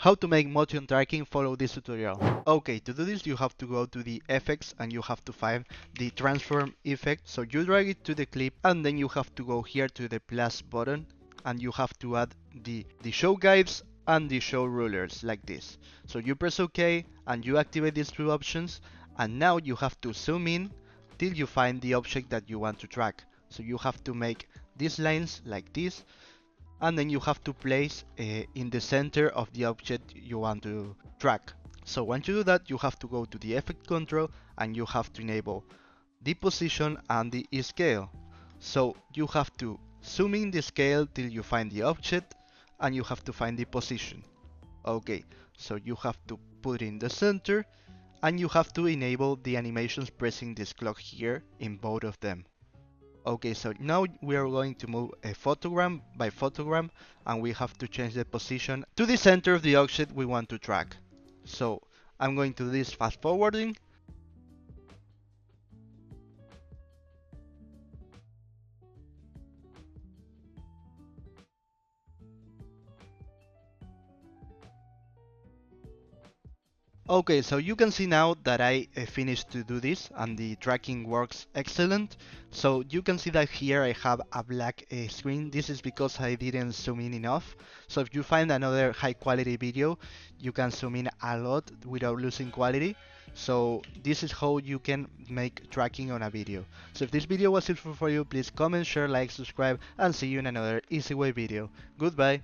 How to make motion tracking, follow this tutorial. Okay, to do this you have to go to the effects and you have to find the transform effect. So you drag it to the clip and then you have to go here to the plus button and you have to add the show guides and the show rulers like this. So you press OK and you activate these two options, and now you have to zoom in till you find the object that you want to track. So you have to make these lines like this, and then you have to place in the center of the object you want to track. So once you do that, you have to go to the effect control and you have to enable the position and the scale. So you have to zoom in the scale till you find the object and you have to find the position. Okay, so you have to put in the center and you have to enable the animations pressing this clock here in both of them. Okay, so now we are going to move a photogram by photogram and we have to change the position to the center of the object we want to track. So I'm going to do this fast forwarding. Okay, so you can see now that I finished to do this and the tracking works excellent. So you can see that here I have a black screen. This is because I didn't zoom in enough. So if you find another high quality video, you can zoom in a lot without losing quality. So this is how you can make tracking on a video. So if this video was useful for you, please comment, share, like, subscribe, and see you in another Easy Way video. Goodbye.